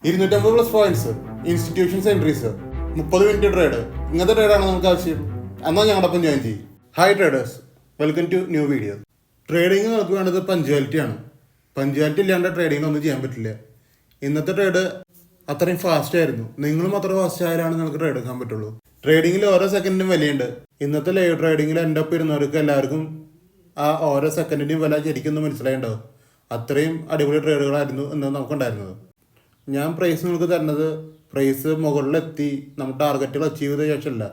250 plus points, institutions entries, 30 minute trade. ഇങ്ങനത്തെ ട്രേഡാണ് നമുക്ക് ആവശ്യം. എന്നാൽ ഞങ്ങളുടെ ഒപ്പം ജോയിൻ ചെയ്യും. Hi traders, welcome to new video. Trading നമുക്ക് വേണ്ടത് പഞ്ച്വാലിറ്റി ആണ്. പഞ്ച്വാലിറ്റി ഇല്ലാണ്ട് ട്രേഡിങ്ങിനൊന്നും ചെയ്യാൻ പറ്റില്ല. ഇന്നത്തെ ട്രേഡ് അത്രയും ഫാസ്റ്റ് ആയിരുന്നു. നിങ്ങളും അത്ര ഫാസ്റ്റ് ആയാലാണ് നിങ്ങൾക്ക് ട്രേഡ് എടുക്കാൻ പറ്റുള്ളൂ. ട്രേഡിങ്ങിൽ ഓരോ സെക്കൻഡിനും വിലയുണ്ട്. ഇന്നത്തെ ലൈവ് ട്രേഡിങ്ങിൽ എൻ്റെ ഒപ്പം ഇരുന്നവർക്ക് എല്ലാവർക്കും ആ ഓരോ സെക്കൻഡിൻ്റെയും വില ശരിക്കൊന്നും മനസ്സിലായിട്ടുണ്ടാവും. അത്രയും അടിപൊളി ട്രേഡുകളായിരുന്നു ഇന്ന് നമുക്കുണ്ടായിരുന്നത്. ഞാൻ പ്രൈസ് നിങ്ങൾക്ക് തരുന്നത് പ്രൈസ് മുകളിലെത്തി നമ്മൾ ടാർഗറ്റുകൾ അച്ചീവ് ചെയ്ത ശേഷമല്ല.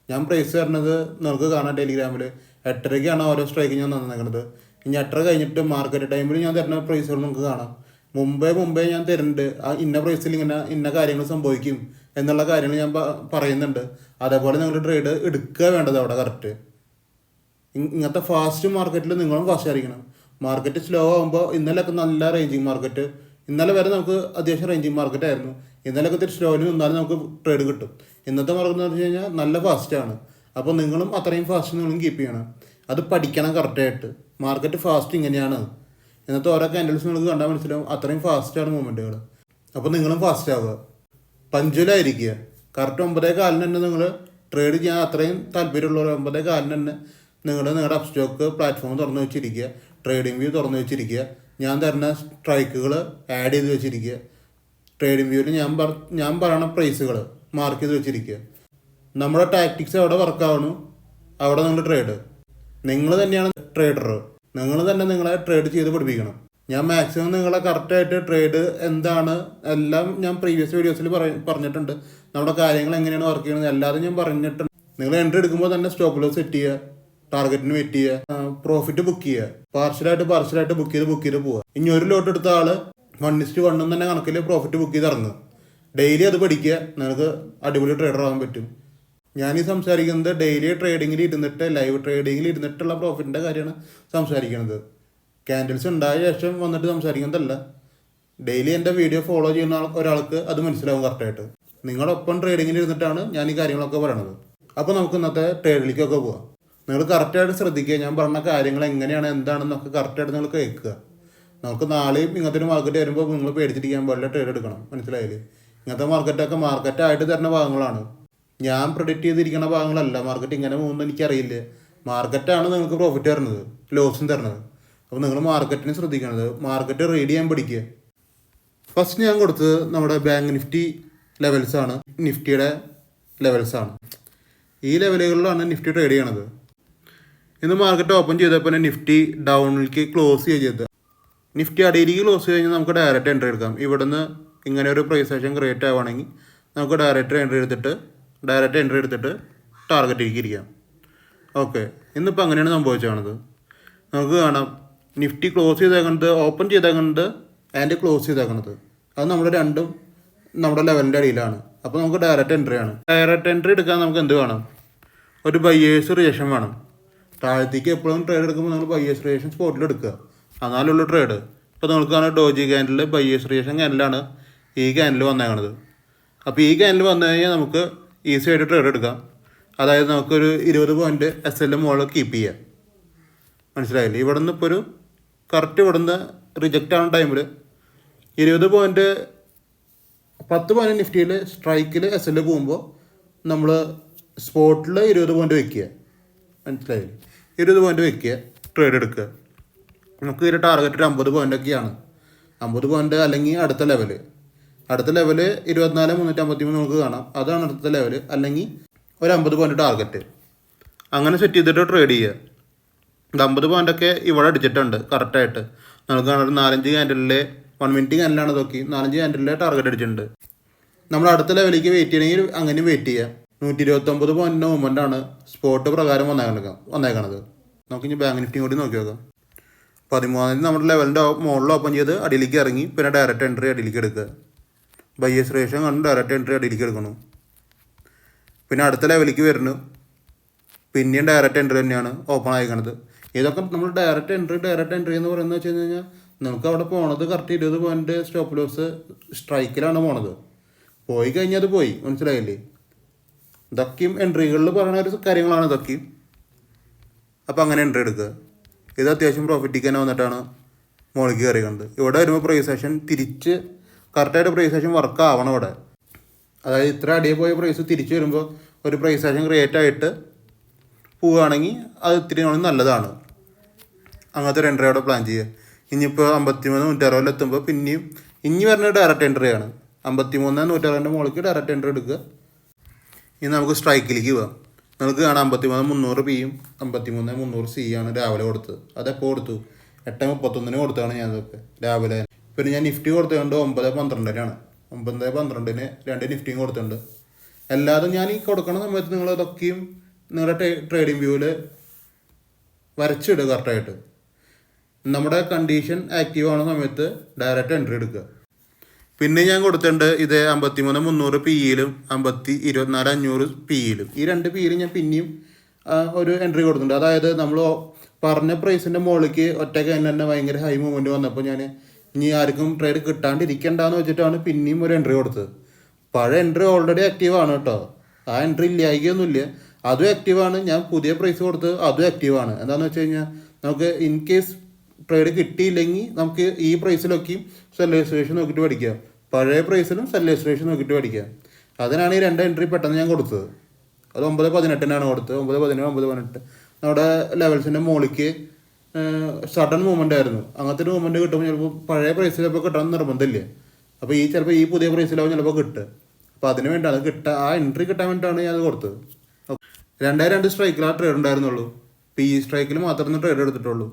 ഞാൻ പ്രൈസ് തരുന്നത് നിങ്ങൾക്ക് കാണാം ടെലിഗ്രാമിൽ 8:30-ക്കാണ് ഓരോ സ്ട്രൈക്ക് ഞാൻ തന്നിരിക്കുന്നത്. ഇനി 8:30 കഴിഞ്ഞിട്ട് മാർക്കറ്റ് ടൈമിൽ ഞാൻ തരുന്ന പ്രൈസുകൾ നിങ്ങൾക്ക് കാണാം. മുമ്പേ ഞാൻ തരുന്നുണ്ട്. ആ ഇന്ന പ്രൈസിൽ ഇന്ന കാര്യങ്ങൾ സംഭവിക്കും എന്നുള്ള കാര്യങ്ങൾ ഞാൻ പറയുന്നുണ്ട്. അതേപോലെ നിങ്ങൾ ട്രേഡ് എടുക്കുക വേണ്ടത് അവിടെ കറക്റ്റ്. ഇങ്ങനത്തെ ഫാസ്റ്റ് മാർക്കറ്റിൽ നിങ്ങളും ഫാസ്റ്റ് ആയിരിക്കണം. മാർക്കറ്റ് സ്ലോ ആകുമ്പോൾ ഇന്നലെയൊക്കെ നല്ല റേഞ്ചിങ് മാർക്കറ്റ്, ഇന്നലെ വരെ നമുക്ക് അത്യാവശ്യം റേഞ്ചിങ് മാർക്കറ്റ് ആയിരുന്നു. ഇന്നലെയൊക്കെ ഇത്തിരി സ്ലോയിൽ നിന്നാലും നമുക്ക് ട്രേഡ് കിട്ടും. ഇന്നത്തെ മാർക്കറ്റ് എന്ന് വെച്ച് കഴിഞ്ഞാൽ നല്ല ഫാസ്റ്റാണ്. അപ്പോൾ നിങ്ങളും അത്രയും ഫാസ്റ്റ് നിങ്ങളും കീപ്പ് ചെയ്യണം. അത് പഠിക്കണം കറക്റ്റായിട്ട്. മാർക്കറ്റ് ഫാസ്റ്റ് ഇങ്ങനെയാണ്. ഇന്നത്തെ ഓരോ ക്യാൻഡിൽസ് നിങ്ങൾക്ക് കണ്ടാൽ മനസ്സിലാവും അത്രയും ഫാസ്റ്റാണ് മൂവ്മെൻറ്റുകൾ. അപ്പോൾ നിങ്ങളും ഫാസ്റ്റ് ആവുക, പഞ്ച്വലായിരിക്കുക. കറക്റ്റ് 9:15 തന്നെ നിങ്ങൾ ട്രേഡ് ചെയ്യാൻ അത്രയും താല്പര്യമുള്ളവർ 9:15 തന്നെ നിങ്ങളുടെ അപ്സ്റ്റോക്ക് പ്ലാറ്റ്ഫോം തുറന്നു വെച്ചിരിക്കുക, ട്രേഡിംഗ് വ്യൂ തുറന്നു വെച്ചിരിക്കുക. ഞാൻ തരുന്ന സ്ട്രൈക്കുകൾ ആഡ് ചെയ്ത് വെച്ചിരിക്കുക. ട്രേഡിംഗ് വ്യൂവിൽ ഞാൻ പറയുന്ന പ്രൈസുകൾ മാർക്ക് ചെയ്ത് വെച്ചിരിക്കുക. നമ്മുടെ ടാക്ടിക്സ് എവിടെ വർക്കാവണു അവിടെ നിങ്ങൾ ട്രേഡ്. നിങ്ങൾ തന്നെയാണ് ട്രേഡർ. നിങ്ങൾ തന്നെ നിങ്ങളെ ട്രേഡ് ചെയ്ത് പഠിപ്പിക്കണം. ഞാൻ മാക്സിമം നിങ്ങളെ കറക്റ്റായിട്ട് ട്രേഡ് എന്താണ് എല്ലാം ഞാൻ പ്രീവിയസ് വീഡിയോസിൽ പറഞ്ഞിട്ടുണ്ട്. നമ്മുടെ കാര്യങ്ങൾ എങ്ങനെയാണ് വർക്ക് ചെയ്യുന്നത് എല്ലാതും ഞാൻ പറഞ്ഞിട്ടുണ്ട്. നിങ്ങൾ എൻട്രി എടുക്കുമ്പോൾ തന്നെ സ്റ്റോപ്പ് ലോസ് സെറ്റ് ചെയ്യുക, ടാർഗറ്റിന് വെയിറ്റ് ചെയ്യുക, പ്രോഫിറ്റ് ബുക്ക് ചെയ്യുക. പാർഷ്യലായിട്ട് ബുക്ക് ചെയ്ത് പോവുക. ഇനി ഒരു ലോട്ട് എടുത്ത ആള് 1:1 തന്നെ കണക്കിൽ പ്രോഫിറ്റ് ബുക്ക് ചെയ്ത് ഇറങ്ങുക. ഡെയിലി അത് പഠിക്കുക. നിങ്ങൾക്ക് അടിപൊളി ട്രേഡർ ആകാൻ പറ്റും. ഞാനീ സംസാരിക്കുന്നത് ഡെയിലി ട്രേഡിങ്ങിൽ ഇരുന്നിട്ട് ലൈവ് ട്രേഡിങ്ങിൽ ഇരുന്നിട്ടുള്ള പ്രോഫിറ്റിൻ്റെ കാര്യമാണ് സംസാരിക്കുന്നത്. ക്യാൻഡിൽസ് ഉണ്ടായ ശേഷം വന്നിട്ട് സംസാരിക്കുന്നതല്ല. ഡെയിലി എൻ്റെ വീഡിയോ ഫോളോ ചെയ്യുന്ന ഒരാൾക്ക് അത് മനസ്സിലാവും കറക്റ്റായിട്ട്. നിങ്ങളൊപ്പം ട്രേഡിങ്ങിൽ ഇരുന്നിട്ടാണ് ഞാൻ ഈ കാര്യങ്ങളൊക്കെ പറയണത്. അപ്പോൾ നമുക്ക് ഇന്നത്തെ ട്രേഡിലേക്കൊക്കെ പോവാം. നിങ്ങൾ കറക്റ്റായിട്ട് ശ്രദ്ധിക്കുക. ഞാൻ പറഞ്ഞ കാര്യങ്ങൾ എങ്ങനെയാണ് എന്താണെന്നൊക്കെ കറക്റ്റായിട്ട് നിങ്ങൾ കേൾക്കുക. നമുക്ക് നാളെയും ഇങ്ങനത്തെ ഒരു മാർക്കറ്റ് വരുമ്പോൾ നിങ്ങൾ പേടിച്ചിരിക്കാൻ പാടില്ല, ട്രേഡ് എടുക്കണം. മനസ്സിലായില്ലേ? ഇങ്ങനത്തെ മാർക്കറ്റൊക്കെ മാർക്കറ്റായിട്ട് തരുന്ന ഭാഗങ്ങളാണ്. ഞാൻ പ്രെഡിക്റ്റ് ചെയ്തിരിക്കുന്ന ഭാഗങ്ങളല്ല. മാർക്കറ്റ് ഇങ്ങനെ പോകുന്നത് എനിക്കറിയില്ല. മാർക്കറ്റാണ് നിങ്ങൾക്ക് പ്രോഫിറ്റ് തരുന്നത്, ലോസും തരുന്നത്. അപ്പോൾ നിങ്ങൾ മാർക്കറ്റിനെ ശ്രദ്ധിക്കണത്. മാർക്കറ്റ് റീഡ് ചെയ്യാൻ പഠിക്കുക. ഫസ്റ്റ് ഞാൻ കൊടുത്തത് നമ്മുടെ ബാങ്ക് നിഫ്റ്റി ലെവൽസാണ്, നിഫ്റ്റിയുടെ ലെവൽസാണ്. ഈ ലെവലുകളിലാണ് നിഫ്റ്റി ട്രേഡ് ചെയ്യണത്. ഇന്ന് മാർക്കറ്റ് ഓപ്പൺ ചെയ്തപ്പോൾ നിഫ്റ്റി ഡൗണിലേക്ക് ക്ലോസ് ചെയ്തത്. നിഫ്റ്റി അടിയിലേക്ക് ക്ലോസ് കഴിഞ്ഞാൽ നമുക്ക് ഡയറക്റ്റ് എൻട്രി എടുക്കാം. ഇവിടുന്ന് ഇങ്ങനെ ഒരു പ്രൈസ് ആക്ഷൻ ക്രിയേറ്റ് ആവുകയാണെങ്കിൽ നമുക്ക് ഡയറക്റ്റ് എൻട്രി എടുത്തിട്ട് ടാർഗറ്റിലേക്ക് ഇരിക്കാം. ഓക്കെ, ഇന്നിപ്പോൾ അങ്ങനെയാണ് സംഭവിച്ചത്. നമുക്ക് കാണാം നിഫ്റ്റി ക്ലോസ് ചെയ്തേക്കുന്നത്, ഓപ്പൺ ചെയ്തേക്കുന്നത് ആൻഡ് ക്ലോസ് ചെയ്തേക്കുന്നത്. അത് നമ്മുടെ രണ്ടും നമ്മുടെ ലെവലിൻ്റെ അടിയിലാണ്. അപ്പോൾ നമുക്ക് ഡയറക്റ്റ് എൻട്രിയാണ്. ഡയറക്റ്റ് എൻട്രി എടുക്കാൻ നമുക്ക് എന്ത് വേണം? ഒരു ബയേഴ്സ് റിയേഷൻ വേണം. താഴത്തേക്ക് എപ്പോഴും ട്രേഡ് എടുക്കുമ്പോൾ നിങ്ങൾ ബയേഴ്സ് റിയേഷൻ സ്പോട്ടിൽ എടുക്കുക. എന്നാലുള്ള ട്രേഡ്. ഇപ്പോൾ നിങ്ങൾക്ക് കാണാൻ ഡോജി ക്യാൻഡിൽ ബയേഴ്സ് റിയേഷൻ ക്യാൻഡിലാണ് ഈ ക്യാൻഡിൽ വന്നേക്കണത്. അപ്പോൾ ഈ ക്യാൻഡിൽ വന്നു കഴിഞ്ഞാൽ നമുക്ക് ഈസി ആയിട്ട് ട്രേഡ് എടുക്കാം. അതായത് നമുക്കൊരു 20 പോയിൻറ്റ് SL മുകളിൽ കീപ്പ് ചെയ്യാം. മനസ്സിലായില്ലേ? ഇവിടെ നിന്ന് ഇപ്പോൾ ഒരു കറക്റ്റ് ഇവിടുന്ന് റിജക്റ്റ് ആവുന്ന ടൈമിൽ 10 പോയിൻറ്റ് നിഫ്റ്റിയിൽ സ്ട്രൈക്കിൽ SL പോകുമ്പോൾ നമ്മൾ സ്പോട്ടിൽ 20 പോയിൻറ്റ് വയ്ക്കുക. മനസ്സിലായില്ലേ? 20 പോയിൻറ്റ് വയ്ക്കുക, ട്രേഡ് എടുക്കുക. നമുക്ക് ഇതിൻ്റെ ടാർഗറ്റ് 50 പോയിൻ്റൊക്കെയാണ്. 50 പോയിൻറ്റ് അല്ലെങ്കിൽ അടുത്ത ലെവല് 24,353 നമുക്ക് കാണാം. അതാണ് അടുത്ത ലെവല്. അല്ലെങ്കിൽ ഒരു 50 പോയിൻറ്റ് ടാർഗറ്റ് അങ്ങനെ സെറ്റ് ചെയ്തിട്ട് ട്രേഡ് ചെയ്യുക. 50 പോയിൻ്റൊക്കെ ഇവിടെ അടിച്ചിട്ടുണ്ട് കറക്റ്റായിട്ട്. നമുക്ക് കാണാം ഒരു 4-5 ക്യാൻഡലിലെ 1 മിനിറ്റ് ക്യാൻഡലാണ് നോക്കി 4-5 ക്യാൻഡലിലെ ടാർഗറ്റ് അടിച്ചിട്ടുണ്ട്. നമ്മൾ അടുത്ത ലെവലിലേക്ക് വെയിറ്റ് ചെയ്യണമെങ്കിൽ അങ്ങനെ വെയിറ്റ് ചെയ്യുക. 129 പോയിൻറ്റിൻ്റെ മൂവ്മെൻറ്റാണ് സ്പോട്ട് പ്രകാരം വന്നേക്കണത്. നമുക്കിനി ബാങ്ക് നിഫ്റ്റിയും കൂടി നോക്കി നോക്കാം. 13 നമ്മുടെ ലെവലിൻ്റെ മുകളിൽ ഓപ്പൺ ചെയ്ത് അടിയിലേക്ക് ഇറങ്ങി, പിന്നെ ഡയറക്റ്റ് എൻട്രി അടിയിലേക്ക് എടുക്കുക. ബയേഴ്സ് റേഷൻ കണ്ട് ഡയറക്റ്റ് എൻട്രി അടിയിലേക്ക് എടുക്കണം. പിന്നെ അടുത്ത ലെവലിലേക്ക് വരുന്നു, പിന്നെയും ഡയറക്റ്റ് എൻട്രി തന്നെയാണ് ഓപ്പൺ ആയിക്കണത്. ഇതൊക്കെ നമ്മൾ ഡയറക്റ്റ് എൻട്രി എന്ന് പറയുന്നത് വെച്ച് കഴിഞ്ഞാൽ നമുക്ക് അവിടെ പോണത് കറക്റ്റ് 20 പോയിൻറ്റ് സ്റ്റോപ്പ് ലോസ് സ്ട്രൈക്കിലാണ് പോണത്. പോയി കഴിഞ്ഞാൽ അത് പോയി. മനസ്സിലായില്ലേ? ഇതൊക്കെയും എൻട്രികളിൽ പറയുന്ന ഒരു കാര്യങ്ങളാണ് ഇതൊക്കെയും. അപ്പോൾ അങ്ങനെ എൻട്രി എടുക്കുക. ഇത് അത്യാവശ്യം പ്രോഫിറ്റിക്ക് തന്നെ വന്നിട്ടാണ് മുകളിലേക്ക് കയറിക്കുന്നത്. ഇവിടെ വരുമ്പോൾ പ്രൈസ് ആക്ഷൻ തിരിച്ച് കറക്റ്റായിട്ട് പ്രൈസ് ആക്ഷൻ വർക്ക് ആവണം ഇവിടെ. അതായത് ഇത്ര അടിയിൽ പോയ പ്രൈസ് തിരിച്ചു വരുമ്പോൾ ഒരു പ്രൈസ് ആക്ഷൻ ക്രിയേറ്റ് ആയിട്ട് പോവുകയാണെങ്കിൽ അത് ഇത്തിരി നല്ലതാണ്. അങ്ങനത്തെ ഒരു എൻട്രി അവിടെ പ്ലാൻ ചെയ്യുക. ഇനിയിപ്പോൾ 53,160 എത്തുമ്പോൾ പിന്നെയും ഇനി വരുന്ന ഡയറക്റ്റ് എൻട്രിയാണ്. 53,160 മുകളിലേക്ക് ഡയറക്റ്റ് എൻട്രി എടുക്കുക. ഇനി നമുക്ക് സ്ട്രൈക്കിലേക്ക് പോകാം. നമുക്ക് കാണാം 53,300 പിയും 53,300 സി ആണ് രാവിലെ കൊടുത്തത്. അതെപ്പോൾ കൊടുത്തു? 8:31 കൊടുത്തതാണ് ഞാനതൊക്കെ രാവിലെ. പിന്നെ ഞാൻ നിഫ്റ്റി കൊടുത്തുകൊണ്ട് 9:12 9:12 2 നിഫ്റ്റിയും കൊടുത്തിട്ടുണ്ട്. അല്ലാതെ ഞാൻ ഈ കൊടുക്കുന്ന സമയത്ത് നിങ്ങളതൊക്കെയും നിങ്ങളുടെ ട്രേഡിംഗ് വ്യൂവിൽ വരച്ചിടുക കറക്റ്റായിട്ട്. നമ്മുടെ കണ്ടീഷൻ ആക്റ്റീവ് ആവുന്ന സമയത്ത് ഡയറക്റ്റ് എൻട്രി എടുക്കുക. പിന്നെ ഞാൻ കൊടുത്തിട്ടുണ്ട് ഇത് 53,300 പിയിലും 24,500 പിയിലും. ഈ 2 പിയിലും ഞാൻ പിന്നെയും ഒരു എൻട്രി കൊടുത്തിട്ടുണ്ട്. അതായത് നമ്മൾ പറഞ്ഞ പ്രൈസിൻ്റെ മുകളിലേക്ക് ഒറ്റയ്ക്ക് തന്നെ ഭയങ്കര ഹൈ മൂവ്മെൻറ്റ് വന്നപ്പോൾ ഞാൻ ഇനി ആർക്കും ട്രേഡ് കിട്ടാണ്ടിരിക്കണ്ടെന്ന് വെച്ചിട്ടാണ് പിന്നെയും ഒരു എൻട്രി കൊടുത്തത്. പഴയ എൻട്രി ഓൾറെഡി ആക്റ്റീവാണ് കേട്ടോ. ആ എൻട്രി ഇല്ലായിക്കൊന്നുമില്ല, അതും ആക്റ്റീവാണ്. ഞാൻ പുതിയ പ്രൈസ് കൊടുത്തത് അതും ആക്റ്റീവാണ്. എന്താണെന്ന് വെച്ച് കഴിഞ്ഞാൽ നമുക്ക് ഇൻ കേസ് ട്രേഡ് കിട്ടിയില്ലെങ്കിൽ നമുക്ക് ഈ പ്രൈസിലൊക്കെയും സെല്ലേഴ്സ് റേഷ്യോ നോക്കിയിട്ട് പഠിക്കാം. പഴയ പ്രൈസിലും സെല്ലേഴ്സ് റേഷ്യോ നോക്കിയിട്ട് പഠിക്കാം. അതിനാണ് ഈ 2 എൻട്രി പെട്ടെന്ന് ഞാൻ കൊടുത്തത്. അത് 9:18 കൊടുത്തത്. 9:17 9:18 നമ്മുടെ ലെവൽസിൻ്റെ മുകളിലേക്ക് സഡൻ മൂവ്മെൻ്റ് ആയിരുന്നു. അങ്ങനത്തെ ഒരു മൂവ്മെൻറ്റ് കിട്ടുമ്പോൾ ചിലപ്പോൾ പഴയ പ്രൈസിൽ ചിലപ്പോൾ കിട്ടാൻ നിർബന്ധമില്ല. അപ്പോൾ ചിലപ്പോൾ ഈ പുതിയ പ്രൈസിലാവും ചിലപ്പോൾ കിട്ടുക. അപ്പോൾ അതിന് വേണ്ടിയാണ് ആ എൻട്രി കിട്ടാൻ വേണ്ടിയിട്ടാണ് ഞാൻ അത് കൊടുത്തത്. 2 സ്ട്രൈക്കിൽ ആ ട്രേഡ് ഉണ്ടായിരുന്നുള്ളൂ. പി സ്ട്രൈക്കിൽ മാത്രമേ ട്രേഡ് എടുത്തിട്ടുള്ളൂ.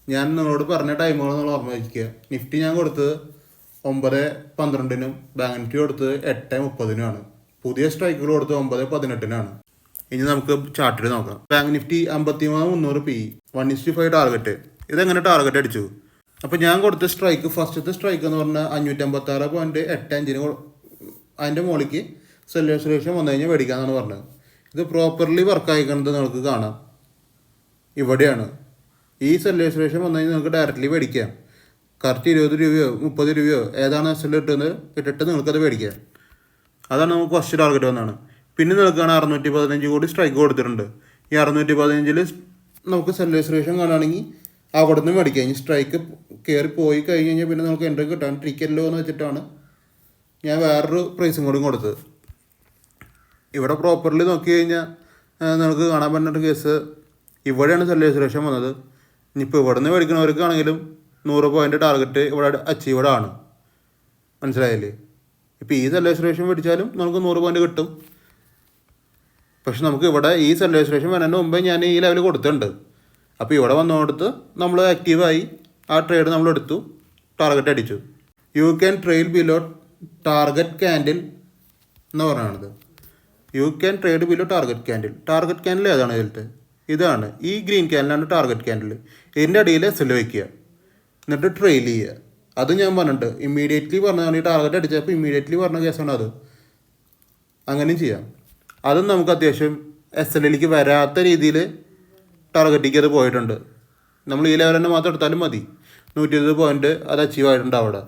ഞാൻ നിങ്ങളോട് പറഞ്ഞ ടൈമുകൾ നിങ്ങൾ ഓർമ്മ വയ്ക്കുക. നിഫ്റ്റി ഞാൻ കൊടുത്തത് 9:12 ബാങ്ക് നിഫ്റ്റി കൊടുത്തത് 8:30 പുതിയ സ്ട്രൈക്കുകൾ കൊടുത്തത് 9:18 ഇനി നമുക്ക് ചാർട്ടിൽ നോക്കാം. Bank Nifty 53,300 P 1:5 target. ഇതെങ്ങനെ ടാർഗറ്റ് അടിച്ചു? അപ്പോൾ ഞാൻ കൊടുത്ത സ്ട്രൈക്ക്, ഫസ്റ്റത്തെ സ്ട്രൈക്ക് എന്ന് പറഞ്ഞാൽ 556.85 അതിൻ്റെ മുകളിലേക്ക് സെല്ലേഴ്സ് റേഷ്യോ വന്നു കഴിഞ്ഞാൽ മേടിക്കാമെന്നാണ് പറഞ്ഞത്. ഇത് പ്രോപ്പർലി വർക്ക് ആയിക്കുന്നത് നിങ്ങൾക്ക് കാണാം. ഇവിടെയാണ് ഈ സെല്ലേഴ്സ് റേഷ്യോ വന്നു കഴിഞ്ഞാൽ നിങ്ങൾക്ക് ഡയറക്റ്റ്ലി മേടിക്കാം. കറക്റ്റ് 20 രൂപയോ 30 രൂപയോ ഏതാണ് എസ് എൽ ഇട്ടിട്ട് നിങ്ങൾക്കത് മേടിക്കാം. അതാണ് നമുക്ക് ഫസ്റ്റ് ടാർഗറ്റ് വന്നതാണ്. പിന്നെ നിങ്ങൾക്കാണ് 615 കൂടി സ്ട്രൈക്ക് കൊടുത്തിട്ടുണ്ട്. ഈ 615 നമുക്ക് സെല്ലേഴ്സ് റേഷ്യോ കാണുകയാണെങ്കിൽ അവിടെ നിന്ന് മേടിക്കാം. ഇനി സ്ട്രൈക്ക് കയറി പോയി കഴിഞ്ഞ് കഴിഞ്ഞാൽ പിന്നെ നമുക്ക് എൻട്രി കിട്ടാണ്ടിരിക്കല്ലോ എന്ന് വെച്ചിട്ടാണ് ഞാൻ വേറൊരു പ്രൈസും കൂടി കൊടുത്തത്. ഇവിടെ പ്രോപ്പർലി നോക്കി കഴിഞ്ഞാൽ നമുക്ക് കാണാൻ പറ്റുന്ന കേസ് ഇവിടെയാണ് സെല്ലേഴ്സ് റേഷ്യോ വന്നത്. ഇനിയിപ്പോൾ ഇവിടെ നിന്ന് മേടിക്കുന്നവർക്കാണെങ്കിലും 100 പോയിൻ്റ് ടാർഗറ്റ് ഇവിടെ അച്ചീവ്ഡ് ആണ്. മനസ്സിലായില്ലേ? ഇപ്പോൾ ഈ സെല്ലേഴ്സ് റേഷ്യോ മേടിച്ചാലും നമുക്ക് 100 പോയിൻ്റ് കിട്ടും. പക്ഷെ നമുക്ക് ഇവിടെ ഈ സെല്ലേഴ്സ് റേഷ്യോ വരുന്നതിന് മുമ്പേ ഞാൻ ഈ ലെവൽ കൊടുത്തിട്ടുണ്ട്. അപ്പോൾ ഇവിടെ വന്നോടത്ത് നമ്മൾ ആക്റ്റീവായി ആ ട്രേഡ് നമ്മൾ എടുത്തു, ടാർഗറ്റ് അടിച്ചു. You can trail below target candle എന്ന് പറയുന്നത്. You can trade below target candle. Target candle ഏതാണ് ഇതിലത്തെ? ഇതാണ്. ഈ ഗ്രീൻ ക്യാൻഡിലാണ് ടാർഗറ്റ് ക്യാൻഡിൽ. ഇതിൻ്റെ അടിയിൽ എസ് വയ്ക്കുക, എന്നിട്ട് ട്രെയിൽ ചെയ്യുക. അത് ഞാൻ പറഞ്ഞിട്ടുണ്ട്. ഇമ്മീഡിയറ്റ്ലി പറഞ്ഞതാണ് ഈ ടാർഗറ്റ് അടിച്ചപ്പോൾ ഇമ്മീഡിയറ്റ്ലി പറഞ്ഞ കേസാണ് അത്. അങ്ങനെയും ചെയ്യാം. അതും നമുക്ക് അത്യാവശ്യം എസ് എല്ലിലേക്ക് വരാത്ത രീതിയിൽ ടാർഗറ്റിലേക്ക് അത് പോയിട്ടുണ്ട്. നമ്മൾ ഈ ലെവൽ തന്നെ മാത്രം എടുത്താലും മതി. 120 പോയിൻ്റ് അത് അച്ചീവ് ആയിട്ടുണ്ട് അവിടെ.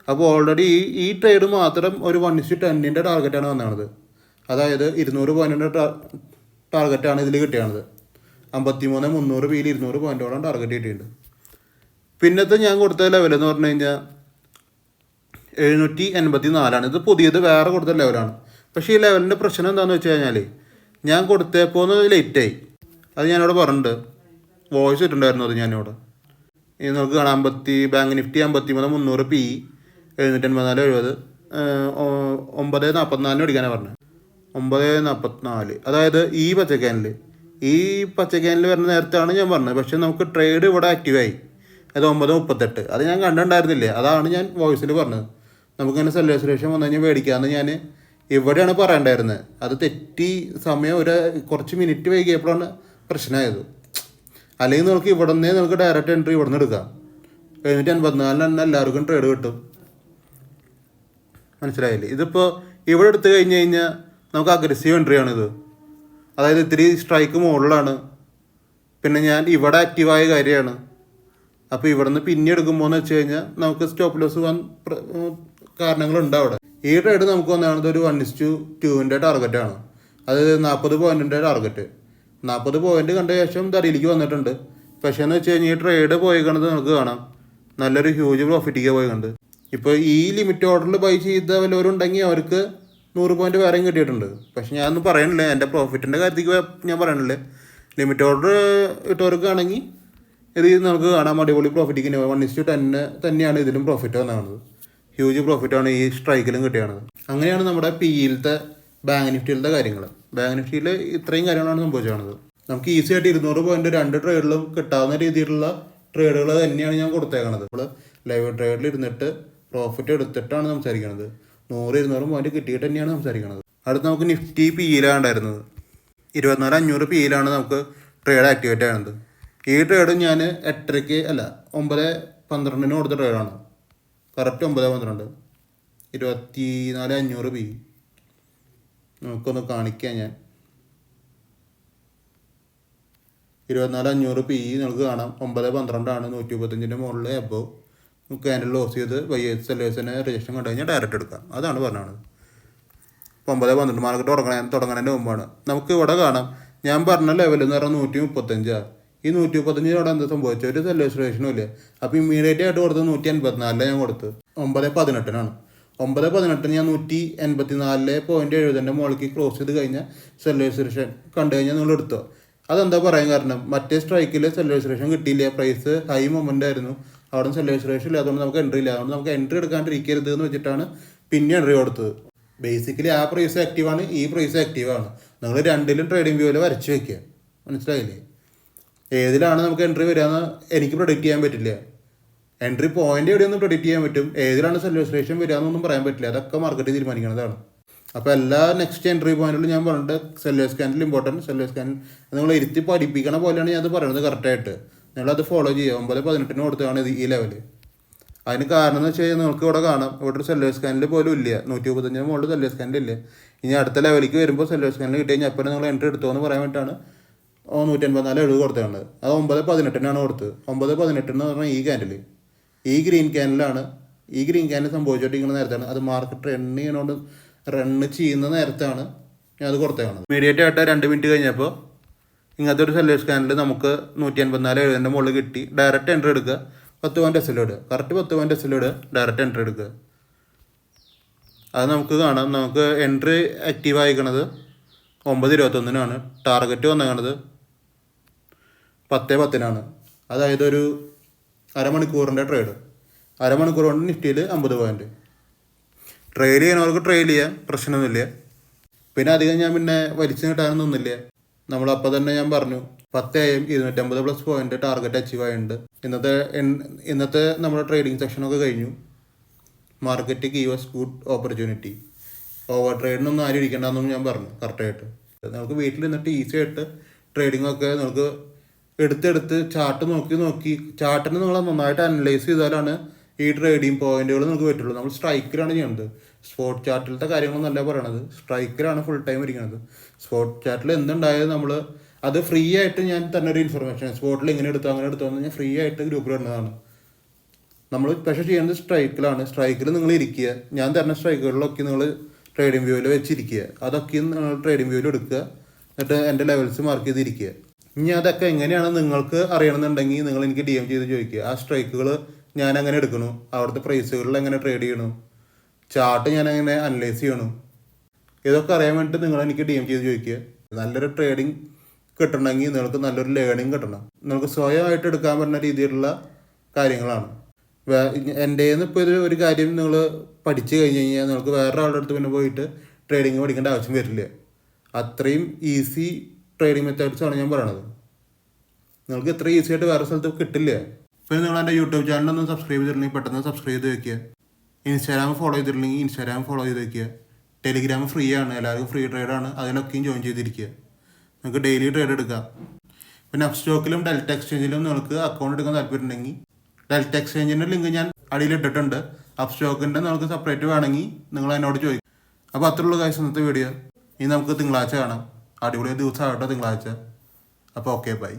അപ്പോൾ ഓൾറെഡി ഈ ട്രേഡ് മാത്രം ഒരു 1:10 ടാർഗറ്റാണ് വന്നത്. അതായത് 200 പോയിൻറ്റിൻ്റെ ടാർഗറ്റാണ് ഇതിൽ കിട്ടിയത്. 53,300 പിയിൽ 200 പോയിൻറ്റോളം ടാർഗറ്റ് കിട്ടിയിട്ടുണ്ട്. പിന്നത്തെ ഞാൻ കൊടുത്ത ലെവലെന്ന് പറഞ്ഞു കഴിഞ്ഞാൽ 784. ഇത് പുതിയത് വേറെ കൊടുത്ത ലെവലാണ്. പക്ഷേ ഈ ലെവലിൻ്റെ പ്രശ്നം എന്താണെന്ന് വെച്ച് കഴിഞ്ഞാൽ ഞാൻ കൊടുത്തപ്പോൾ ലേറ്റായി. അത് ഞാനിവിടെ പറഞ്ഞിട്ടുണ്ട്, വോയിസ് ഇട്ടുണ്ടായിരുന്നു. അത് ഞാനിവിടെ നമുക്ക് കാണാം. ബാങ്ക് നിഫ്റ്റി 53,300 പി 784.70 9:44 അടിക്കാനാണ് പറഞ്ഞത്. 9:44. അതായത് ഈ പച്ചക്കാനിൽ വരുന്ന നേരത്താണ് ഞാൻ പറഞ്ഞത്. പക്ഷേ നമുക്ക് ട്രേഡ് ഇവിടെ ആക്റ്റീവായി. അത് 9:38. അത് ഞാൻ കണ്ടിട്ടുണ്ടായിരുന്നില്ലേ. അതാണ് ഞാൻ വോയിസിൽ പറഞ്ഞത്. നമുക്കിങ്ങനെ സെല്ലേഴ്സ് റേഷ്യോ വന്നു കഴിഞ്ഞാൽ മേടിക്കാമെന്ന് ഞാൻ ഇവിടെയാണ് പറയണ്ടായിരുന്നത്. അത് തെറ്റി സമയം കുറച്ച് മിനിറ്റ് വൈകിയപ്പോഴാണ് പ്രശ്നമായത്. അല്ലെങ്കിൽ നമുക്ക് ഇവിടെ നിന്നേ നമുക്ക് ഡയറക്റ്റ് എൻട്രി ഇവിടെ നിന്ന് എടുക്കാം. 784 തന്നെ എല്ലാവർക്കും ട്രേഡ് കിട്ടും. മനസ്സിലായില്ലേ? ഇതിപ്പോൾ ഇവിടെ എടുത്തു കഴിഞ്ഞ് കഴിഞ്ഞാൽ നമുക്ക് അഗ്രസീവ് എൻട്രിയാണിത്. അതായത് ഇത്തിരി സ്ട്രൈക്ക് മുകളിലാണ്. പിന്നെ ഞാൻ ഇവിടെ ആക്റ്റീവായ കാര്യമാണ്. അപ്പോൾ ഇവിടെ നിന്ന് പിന്നെ എടുക്കുമ്പോൾ എന്ന് വെച്ച് കഴിഞ്ഞാൽ നമുക്ക് സ്റ്റോപ്പ് ലോസ് പോകാൻ കാരണങ്ങളുണ്ട് അവിടെ. ഈ ട്രേഡ് നമുക്ക് വന്നത് ഒരു 1:2 ടാർഗറ്റാണ്. അത് 40 പോയിൻറ്റിൻ്റെ ടാർഗറ്റ്. 40 പോയിൻ്റ് കണ്ട ശേഷം തടിയിലേക്ക് വന്നിട്ടുണ്ട്. പക്ഷേ എന്ന് വെച്ച് കഴിഞ്ഞാൽ ഈ ട്രേഡ് പോയി കണ്ടത് നമുക്ക് കാണാം നല്ലൊരു ഹ്യൂജ് പ്രോഫിറ്റിലേക്ക് പോയി കണ്ട്. ഇപ്പോൾ ഈ ലിമിറ്റ് ഓർഡറിൽ ബൈ ചെയ്ത വല്ലവരും ഉണ്ടെങ്കിൽ അവർക്ക് 100 പോയിന്റ് വേറെയും കിട്ടിയിട്ടുണ്ട്. പക്ഷെ ഞാനൊന്നും പറയണില്ല, എൻ്റെ പ്രോഫിറ്റിൻ്റെ കാര്യത്തിൽ ഞാൻ പറയണില്ല. ലിമിറ്റ് ഓർഡർ ഇട്ടവർക്കാണെങ്കിൽ ഇത് നമുക്ക് കാണാൻ അടിപൊളി പ്രോഫിറ്റ് 1:10 തന്നെയാണ് ഇതിലും പ്രോഫിറ്റ് വന്നത്. ഹ്യൂജ് പ്രോഫിറ്റാണ് ഈ സ്ട്രൈക്കിലും കിട്ടിയത്. അങ്ങനെയാണ് നമ്മുടെ പിയിലത്തെ ബാങ്ക് നിഫ്റ്റിയിലത്തെ കാര്യങ്ങൾ. ബാങ്ക് നിഫ്റ്റിയിൽ ഇത്രയും കാര്യങ്ങളാണ് സംഭവിച്ചത്. നമുക്ക് ഈസി ആയിട്ട് 200 പോയിന്റ് 2 ട്രേഡിലും കിട്ടാവുന്ന രീതിയിലുള്ള ട്രേഡുകൾ തന്നെയാണ് ഞാൻ കൊടുത്തേക്കണത്. നമ്മൾ ലൈവ് ട്രേഡിൽ ഇരുന്നിട്ട് പ്രോഫിറ്റ് എടുത്തിട്ടാണ് സംസാരിക്കുന്നത്. 100-200 പോയിന്റ് കിട്ടിയിട്ട് തന്നെയാണ് സംസാരിക്കുന്നത്. അടുത്ത് നമുക്ക് നിഫ്റ്റി പിയിലാണ് ഉണ്ടായിരുന്നത്. 24,500 പിയിലാണ് നമുക്ക് ട്രേഡ് ആക്ടിവേറ്റ് ആകുന്നത്. ഈ ട്രേഡ് ഞാൻ 9:12 കൊടുത്ത ട്രേഡാണ്. Correct 9:12 24,500 P. നമുക്കൊന്ന് കാണിക്കാം. ഞാൻ 24,500 പി നമുക്ക് കാണാം. 9:12 135 മുകളിൽ എബോ ക്യാൻഡിൽ ലോസ് ചെയ്ത് സെല്ലേഴ്സിനെ രജിസ്ട്രേഷൻ കണ്ടു കഴിഞ്ഞാൽ ഡയറക്റ്റ് എടുക്കാം. അതാണ് പറഞ്ഞത്. 9:12 മാർക്കറ്റ് തുടങ്ങുന്നതിന് മുമ്പാണ്. നമുക്ക് ഇവിടെ കാണാം, ഞാൻ പറഞ്ഞ ലെവൽ എന്ന് പറഞ്ഞാൽ 135. ഈ 135 അവിടെ എന്താ സംഭവിച്ചത്? ഒരു സെല്ലേഴ്സ് രജിസ്ട്രേഷനും ഇല്ല. അപ്പോൾ ഇമ്മീഡിയറ്റ് ആയിട്ട് കൊടുത്തത് 184 ഞാൻ കൊടുത്ത് 9:18 9:18 ഞാൻ 184.70 മുകളിലേക്ക് ക്ലോസ് ചെയ്ത് കഴിഞ്ഞാൽ സെല്ലേഴ്സ് രജിസ്ട്രേഷൻ കണ്ടു കഴിഞ്ഞാൽ നിങ്ങൾ എടുത്തോ. അതെന്താ പറയാൻ കാരണം, മറ്റേ സ്ട്രൈക്കിൽ സെല്ലേഴ്സ് രജിസ്ട്രേഷൻ കിട്ടിയില്ല. പ്രൈസ് ഹൈ മൊമെൻ്റ് ആയിരുന്നു. അവിടെ സെല്ലേഴ്സ് രജിസ്ട്രേഷൻ ഇല്ല. അതുകൊണ്ട് നമുക്ക് എൻട്രി ഇല്ല. അതുകൊണ്ട് നമുക്ക് എൻട്രി എടുക്കാണ്ടിരിക്കരുത് എന്ന് വെച്ചിട്ടാണ് പിന്നെ എൻട്രി കൊടുത്തത്. ബേസിക്കലി ആ പ്രൈസ് ആക്റ്റീവാണ്, ഈ പ്രൈസ് ആക്റ്റീവാണ്. നിങ്ങൾ രണ്ടിലും ട്രേഡിംഗ് വ്യൂവിൽ വരച്ച് വയ്ക്കുക. മനസ്സിലായില്ലേ? ഏതിലാണ് നമുക്ക് എൻട്രി വരികയെന്ന് എനിക്ക് പ്രൊഡിക്റ്റ് ചെയ്യാൻ പറ്റില്ല. എൻട്രി പോയിന്റ് എവിടെയൊന്നും പ്രൊഡിക്റ്റ് ചെയ്യാൻ പറ്റും. ഏതിലാണ് സെല്ലേഴ്സ് രജിസ്ട്രേഷൻ വരികയെന്നൊന്നും പറയാൻ പറ്റില്ല. അതൊക്കെ മാർക്കറ്റ് തീരുമാനിക്കുന്നതാണ്. അപ്പോൾ എല്ലാ നെക്സ്റ്റ് എൻട്രി പോയിന്റിലും ഞാൻ പറഞ്ഞിട്ട് sellers candle important, sellers candle നിങ്ങൾ ഇരുത്തി പഠിപ്പിക്കണ പോലെയാണ് ഞാൻ അത് പറയുന്നത്. കറക്റ്റായിട്ട് നിങ്ങളത് ഫോളോ ചെയ്യുക. 9:18 കൊടുത്തതാണ് ഈ ലെവല്. അതിന് കാരണം എന്ന് വെച്ച് കഴിഞ്ഞാൽ നിങ്ങൾക്ക് ഇവിടെ കാണാം, ഇവിടെ ഒരു സെല്ലേഴ്സ് ക്യാൻഡിൽ പോലും ഇല്ല. 135 മുകളിൽ സെല്ലേഴ്സ് ക്യാൻഡിൽ ഇല്ല. ഇനി അടുത്ത ലെവലിലേക്ക് വരുമ്പോൾ സെല്ലേഴ്സ് ക്യാൻഡിൽ കിട്ടി കഴിഞ്ഞാൽ അപ്പോൾ നിങ്ങൾ എൻട്രി എടുത്തോ എന്ന് പറയാൻ വേണ്ടിയിട്ടാണ് 184.70 കൊടുത്തതാണ്. അത് 9:18 കൊടുത്തത്. 9:18 എന്ന് പറഞ്ഞാൽ ഈ ക്യാൻഡിൽ, ഈ ഗ്രീൻ ക്യാൻഡിലാണ്. ഈ ഗ്രീൻ ക്യാൻഡിൽ സംഭവിച്ചുകൊണ്ടിരിക്കുന്ന നേരത്താണ്. അത് മാർക്കറ്റ് റണ്ണ് ചെയ്യുന്ന നേരത്താണ് ഞാൻ അത് കൊടുത്തേക്കാണ്. ഇമ്മീഡിയറ്റ് ആയിട്ട് 2 മിനിറ്റ് കഴിഞ്ഞപ്പോൾ ഇങ്ങനത്തെ ഒരു സെല്ലേഴ്സ് ക്യാൻഡിൽ നമുക്ക് 184.70 മുകളിൽ കിട്ടി. ഡയറക്റ്റ് എൻട്രി എടുക്കുക. 10 പോയിന്റ് എസ് എൽ ഇടുക. കറക്റ്റ് 10 പോയിന്റ് എസ് എൽ ഇടുക. ഡയറക്റ്റ് എൻട്രി എടുക്കുക. അത് നമുക്ക് കാണാം. നമുക്ക് എൻട്രി ആക്റ്റീവ് ആയിക്കണത് 9:21 ടാർഗറ്റ് വന്നേക്കണത് 10:10 അതായത് ഒരു അരമണിക്കൂറിൻ്റെ ട്രേഡ്. അരമണിക്കൂർ കൊണ്ട് നിഫ്റ്റിയിൽ 50 പോയിന്റ്. ട്രെയിൽ ചെയ്യുന്നവർക്ക് ട്രെയിൽ ചെയ്യാം, പ്രശ്നമൊന്നുമില്ല. പിന്നെ അധികം ഞാൻ പിന്നെ വലിച്ചു കിട്ടാനൊന്നുമില്ല. നമ്മളപ്പോൾ തന്നെ ഞാൻ പറഞ്ഞു 10 AM 250+ പോയിന്റ് ടാർഗറ്റ് അച്ചീവ് ആയിട്ടുണ്ട്. ഇന്നത്തെ നമ്മുടെ ട്രേഡിംഗ് സെക്ഷനൊക്കെ കഴിഞ്ഞു. Market gives good opportunity. Over ട്രേഡിനൊന്നും ആരും ഇരിക്കേണ്ടെന്നും ഞാൻ പറഞ്ഞു കറക്റ്റായിട്ട്. നമുക്ക് വീട്ടിൽ നിന്നിട്ട് ഈസി ആയിട്ട് ട്രേഡിങ്ങൊക്കെ നമുക്ക് എടുത്തെടുത്ത് ചാർട്ട് നോക്കി ചാർട്ടിന് നിങ്ങൾ നന്നായിട്ട് അനലൈസ് ചെയ്താലാണ് ഈ ട്രേഡിങ് പോയിന്റുകൾ നമുക്ക് പറ്റുള്ളൂ. നമ്മൾ സ്ട്രൈക്കിലാണ് ചെയ്യുന്നത്. സ്പോട്ട് ചാർട്ടിലത്തെ കാര്യങ്ങളൊന്നല്ല പറയണത്, സ്ട്രൈക്കിലാണ് ഫുൾ ടൈം ഇരിക്കുന്നത്. സ്പോട്ട് ചാർട്ടിൽ എന്തുണ്ടായത് നമ്മൾ അത് ഫ്രീ ആയിട്ട് ഞാൻ തന്നെ ഒരു ഇൻഫർമേഷൻ സ്പോട്ടിൽ ഇങ്ങനെ എടുത്തോ അങ്ങനെ എടുത്തോ എന്ന് ഞാൻ ഫ്രീ ആയിട്ട് ഗ്രൂപ്പിൽ ഇടുന്നതാണ്. നമ്മൾ പക്ഷേ ചെയ്യുന്നത് സ്ട്രൈക്കിലാണ്. സ്ട്രൈക്കിൽ നിങ്ങൾ ഇരിക്കുക. ഞാൻ തരുന്ന സ്ട്രൈക്കുകളിലൊക്കെ നിങ്ങൾ ട്രേഡിംഗ് വ്യൂവിൽ വെച്ചിരിക്കുക. അതൊക്കെ നിങ്ങൾ ട്രേഡിംഗ് വ്യൂവിൽ എടുക്കുക. എന്നിട്ട് എൻ്റെ ലെവൽസ് മാർക്ക് ചെയ്തിരിക്കുക. ഇനി അതൊക്കെ എങ്ങനെയാണ് നിങ്ങൾക്ക് അറിയണമെന്നുണ്ടെങ്കിൽ നിങ്ങൾ എനിക്ക് DM ചെയ്ത് ചോദിക്കുക. ആ സ്ട്രൈക്കുകൾ ഞാൻ അങ്ങനെ എടുക്കണു, അവിടുത്തെ പ്രൈസുകളിൽ എങ്ങനെ ട്രേഡ് ചെയ്യണു, ചാർട്ട് ഞാൻ എങ്ങനെ അനലൈസ് ചെയ്യണു, ഇതൊക്കെ അറിയാൻ വേണ്ടിയിട്ട് നിങ്ങൾ എനിക്ക് DM ചെയ്ത് ചോദിക്കുക. നല്ലൊരു ട്രേഡിങ് കിട്ടണമെങ്കിൽ നിങ്ങൾക്ക് നല്ലൊരു ലേണിംഗ് കിട്ടണം. നിങ്ങൾക്ക് സ്വയമായിട്ട് എടുക്കാൻ പറ്റുന്ന രീതിയിലുള്ള കാര്യങ്ങളാണ്. എൻ്റെ ഇപ്പോൾ ഒരു കാര്യം നിങ്ങൾ പഠിച്ചു കഴിഞ്ഞ് കഴിഞ്ഞാൽ നിങ്ങൾക്ക് വേറെ ആളുടെ അടുത്ത് പിന്നെ പോയിട്ട് ട്രേഡിങ് പഠിക്കേണ്ട ആവശ്യം വരില്ല. അത്രയും ഈസി ട്രേഡിംഗ് മെത്തേഡ്സാണ് ഞാൻ പറയണത്. നിങ്ങൾക്ക് ഇത്ര ഈസി ആയിട്ട് വേറെ സ്ഥലത്ത് കിട്ടില്ല. ഇപ്പോൾ നിങ്ങൾ എൻ്റെ യൂട്യൂബ് ചാനലൊന്നും സബ്സ്ക്രൈബ് ചെയ്തിട്ടുണ്ടെങ്കിൽ പെട്ടെന്ന് സബ്സ്ക്രൈബ് ചെയ്ത് വയ്ക്കുക. ഇൻസ്റ്റാഗ്രാം ഫോളോ ചെയ്തിട്ടുണ്ടെങ്കിൽ ഇൻസ്റ്റാഗ്രാം ഫോളോ ചെയ്ത് വയ്ക്കുക. ടെലിഗ്രാം ഫ്രീ ആണ്, എല്ലാവർക്കും ഫ്രീ ട്രേഡാണ്. അതിലൊക്കെയും ജോയിൻ ചെയ്തിരിക്കുക. നിങ്ങൾക്ക് ഡെയിലി ട്രേഡ് എടുക്കാം. പിന്നെ അപ്സ്റ്റോക്കിലും ഡെൽറ്റ എക്സ്ചേഞ്ചിലും നിങ്ങൾക്ക് അക്കൗണ്ട് എടുക്കാൻ താല്പര്യമുണ്ടെങ്കിൽ ഡെൽറ്റ എക്സ്ചേഞ്ചിൻ്റെ ലിങ്ക് ഞാൻ അടിയിൽ ഇട്ടിട്ടുണ്ട്. അപ്സ്റ്റോക്കിൻ്റെ നിങ്ങൾക്ക് സെപ്പറേറ്റ് വേണമെങ്കിൽ നിങ്ങൾ എന്നോട് ചോദിക്കും. അപ്പോൾ അത്രയുള്ള കാര്യം ഇന്നത്തെ വീഡിയോ. ഇനി നമുക്ക് തിങ്കളാഴ്ച കാണാം. അടിപൊളി ദിവസമാകട്ടെ തിങ്കളാഴ്ച. അപ്പോൾ ഓക്കെ, ബൈ.